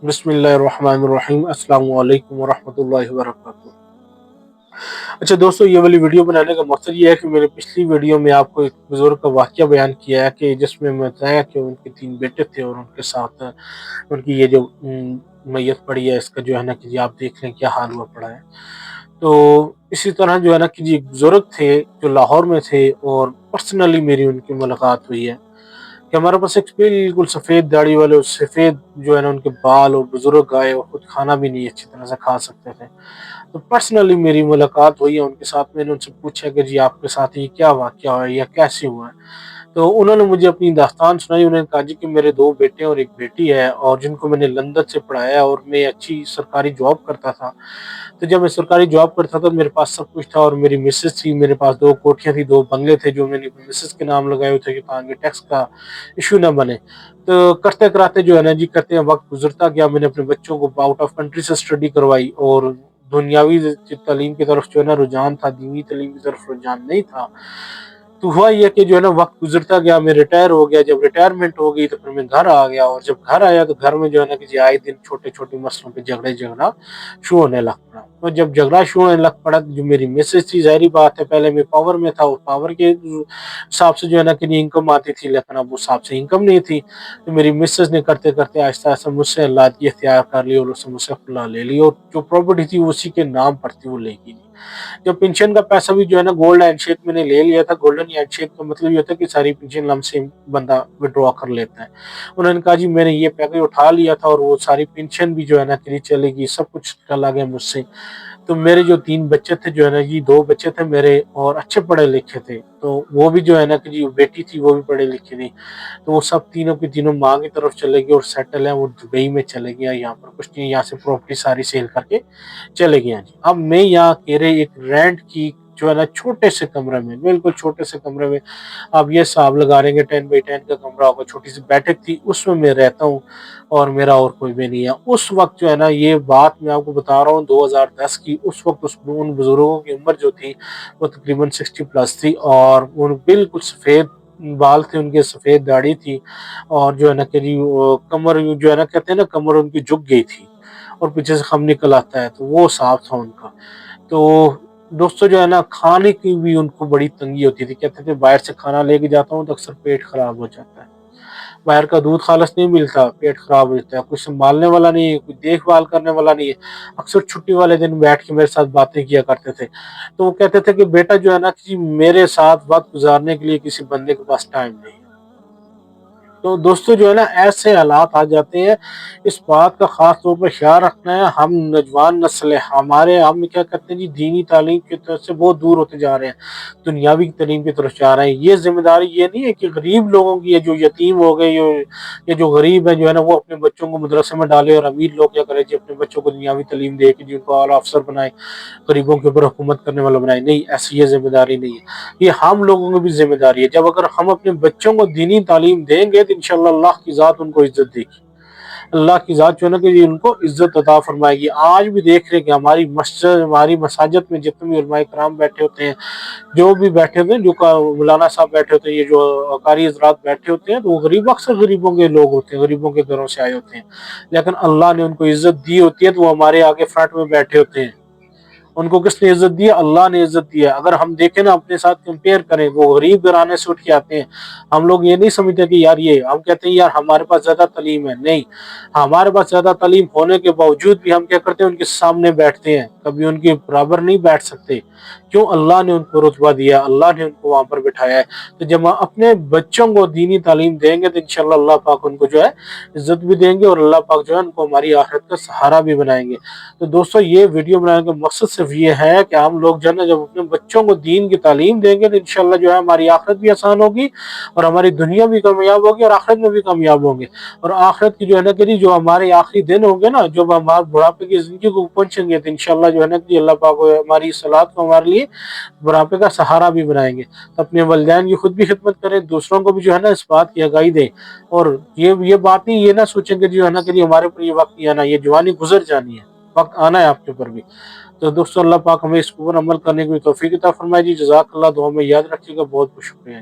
बिस्मिल्लाहिर्रहमानिर्रहीम। अस्सलाम वालेकुम वरहमतुल्लाहि वबरकातुहू। अच्छा दोस्तों, ये वाली वीडियो बनाने का मकसद ये है कि मैंने पिछली वीडियो में आपको एक बुजुर्ग का वाक़या बयान किया है कि जिसमें मैं बताया कि उनके 3 बेटे थे और उनके साथ उनकी ये जो मैयत पड़ी है, इसका जो है ना कि जी आप देख लें क्या हाल हुआ पड़ा है। तो इसी तरह जो है ना कि जी एक बुजुर्ग थे जो लाहौर में थे और पर्सनली मेरी उनकी मुलाकात हुई है कि हमारे पास एक बिल्कुल सफ़ेद दाढ़ी वाले और सफ़ेद जो है ना उनके बाल और बुजुर्ग आए और खुद खाना भी नहीं अच्छी तरह से खा सकते थे। तो पर्सनली मेरी मुलाकात हुई है उनके साथ। मैंने उनसे पूछा कि जी आपके साथ ये क्या वाक़या हुआ है या कैसे हुआ है? तो उन्होंने मुझे अपनी दास्तान सुनाई। उन्होंने कहा जी कि मेरे 2 बेटे और 1 बेटी है और जिनको मैंने लंदन से पढ़ाया और मैं अच्छी सरकारी जॉब करता था। तो जब मैं सरकारी जॉब करता था मेरे पास सब कुछ था और मेरी मिसेज़ थी, मेरे पास 2 कोठियाँ थी, 2 बंगले थे जो मैंने अपनी मिसेज़ के नाम लगाए हुए थे कि आगे टैक्स का इश्यू ना बने। तो करते-कराते जो है ना जी करते वक़्त गुज़रता गया। मैंने अपने बच्चों को आउट ऑफ कंट्री से स्टडी करवाई और दुनियावी तालीम की तरफ जो है ना रुझान था, दीनी तालीम की तरफ रुझान नहीं था। तो हुआ ये कि जो है ना वक़्त गुज़रता गया, मैं रिटायर हो गया। जब रिटायरमेंट हो गई तो फिर मैं घर आ गया और जब घर आया तो घर में जो है ना कि जी आए दिन छोटे-छोटे मसलों पे झगड़ा शुरू होने लग पड़ा। तो जब झगड़ा शुरू होने लग पड़ा तो जो मेरी मिसेज़ थी, ज़ाहिर-सी बात है पहले मैं पावर में था और पावर के हिसाब से जो है ना कि इनकम आती थी, लेकिन अब उस हिसाब से इनकम नहीं थी। तो मेरी मिसेज़ ने करते-करते आहिस्ता-आहिस्ता मुझसे औलादगी इख्तियार कर ली और उससे मुझसे खुला ले ली और जो प्रॉपर्टी थी उसी के नाम पर थी, वो लेगी नहीं। जो पेंशन का पैसा भी जो है ना गोल्ड हैंडशेक मैंने ले लिया था। गोल्डन हैंडशेक का मतलब ये होता है कि सारी पेंशन लमसम बंदा विथड्रॉ कर लेता है। उन्होंने कहा जी मैंने ये पैकेज उठा लिया था और वो सारी पेंशन भी जो है ना कि चलेगी, सब कुछ चला गया मुझसे। तो मेरे जो 3 बच्चे थे जो है ना जी 2 बच्चे थे मेरे और अच्छे पढ़े-लिखे थे। तो वो भी जो है ना कि जी बेटी थी वो भी पढ़ी-लिखी थी। तो वो सब तीनों की तीनों माँ की तरफ चले गए और सेटल हैं, वो दुबई में चले गए, यहाँ पर कुछ नहीं, यहाँ से प्रॉपर्टी सारी सेल करके चले गए हैं जी। अब मैं यहाँ अकेले एक रेंट की जो है ना छोटे से कमरे में, बिल्कुल छोटे से कमरे में, आप ये हिसाब लगा लेंगे 10 बाई 10 का कमरा होगा, छोटी-सी बैठक थी, उसमें मैं रहता हूँ और मेरा और कोई भी नहीं है। उस वक़्त जो है ना ये बात मैं आपको बता रहा हूँ 2010 की, उस वक़्त उन बुज़ुर्गों की उम्र जो थी वो तकरीबन 60 प्लस थी और वो बिल्कुल सफ़ेद बाल थे उनके, सफ़ेद दाढ़ी थी और जो है ना कि जी वो कमर जो है ना कहते हैं ना कमर उनकी झुक गई थी और पीछे से खम निकल आता है, तो वो साफ़ था उनका। तो दोस्तों जो है ना खाने की भी उनको बड़ी तंगी होती थी। कहते थे बाहर से खाना लेके जाता हूँ तो अक्सर पेट खराब हो जाता है। बाहर का दूध खालस नहीं मिलता, पेट खराब हो जाता है। कोई सँभालने वाला नहीं है, कोई देखभाल करने वाला नहीं है। अक्सर छुट्टी वाले दिन बैठ के मेरे साथ बातें किया करते थे। तो वो कहते थे कि बेटा जो है ना कि मेरे साथ वक़्त गुज़ारने के लिए किसी बंदे के पास टाइम नहीं है। तो दोस्तों जो है ना ऐसे हालात आ जाते हैं, इस बात का ख़ास तौर पे ख़्याल रखना है। हम नौजवान नस्ल है, हम क्या करते हैं जी दीनी तालीम की तरफ से बहुत दूर होते जा रहे हैं, दुनियावी तालीम की तरफ जा रहे हैं। ये ज़िम्मेदारी ये नहीं है कि गरीब लोगों की है, जो यतीम हो गए, ये जो गरीब है जो है ना वो अपने बच्चों को मदरसे में डाले और अमीर लोग क्या करें जी अपने बच्चों को दुनियावी तालीम दे के जी उनको आला अफ़सर बनाए, गरीबों के ऊपर हुकूमत करने वाला बनाए। नहीं, ऐसी ये ज़िम्मेदारी नहीं है। ये हम लोगों की भी ज़िम्मेदारी है। जब अगर हम अपने बच्चों को दीनी तालीम देंगे तो इंशाअल्लाह अल्लाह की ज़ात उनको इज़्ज़त देगी। अल्लाह की ज़ात जो है ना कि ये उनको इज़्ज़त अता फ़रमाएगी। आज भी देख रहे हैं कि हमारी मस्जिद, हमारी मसाजिद में जितने भी उलमाए किराम बैठे होते हैं, जो भी बैठे होते हैं, जो का मौलाना साहब बैठे होते हैं, ये जो कारी हज़रात बैठे होते हैं, तो वो गरीब अक्सर गरीबों के लोग होते हैं, गरीबों के घरों से आए होते हैं। लेकिन अल्लाह ने उनको इज़्ज़त दी होती है, तो वो हमारे आगे फ्रंट में बैठे होते हैं। उनको किसने इज़्ज़त दी है? अल्लाह ने इज़्ज़त दी है। अगर हम देखें ना अपने साथ कंपेयर करें, वो गरीब घराने से उठ के आते हैं। हम लोग ये नहीं समझते कि यार ये हम कहते हैं यार हमारे पास ज़्यादा तालीम है, नहीं। हमारे पास ज़्यादा तालीम होने के बावजूद भी हम क्या करते हैं उनके सामने बैठते हैं, कभी उनके बराबर नहीं बैठ सकते। क्यों? अल्लाह ने उनको रुतबा दिया, अल्लाह ने उनको वहाँ पर बिठाया है। तो जब हम अपने बच्चों को दीनी तालीम देंगे तो इंशाअल्लाह अल्लाह पाक उनको जो है इज़्ज़त भी देंगे और अल्लाह पाक जो है उनको हमारी आखिरत का सहारा भी बनाएँगे। तो दोस्तों ये वीडियो बनाने का मकसद सिर्फ ये है कि हम लोग जो है ना जब अपने बच्चों को दीन की तालीम देंगे तो इंशाल्लाह जो है हमारी आखिरत भी आसान होगी और हमारी दुनिया भी कामयाब होगी और आखिरत में भी कामयाब होंगे। और आखिरत की जो है ना कि जो हमारे आखिरी दिन होंगे ना, जब हमारे बुढ़ापे की जिंदगी को पहुंचेंगे तो इंशाल्लाह जो है ना कि अल्लाह पाक हमारी सलात को हमारे लिए बुढ़ापे का सहारा भी बनाएंगे। तो अपने वलिदैन की खुद भी खिदमत करें, दूसरों को भी जो है ना इस बात की आगाही दें और ये बात नहीं, ये ना सोचें कि जो है ना कि हमारे ऊपर ये वक्त नहीं आना, ये जवानी गुजर जानी है, वक्त आना है आपके ऊपर भी। तो दोस्तों अल्लाह पाक हमें इस पर अमल करने की तौफीक अता फरमाए जी। जज़ाकल्लाह, दुआ में याद रखिएगा। बहुत बहुत शुक्रिया।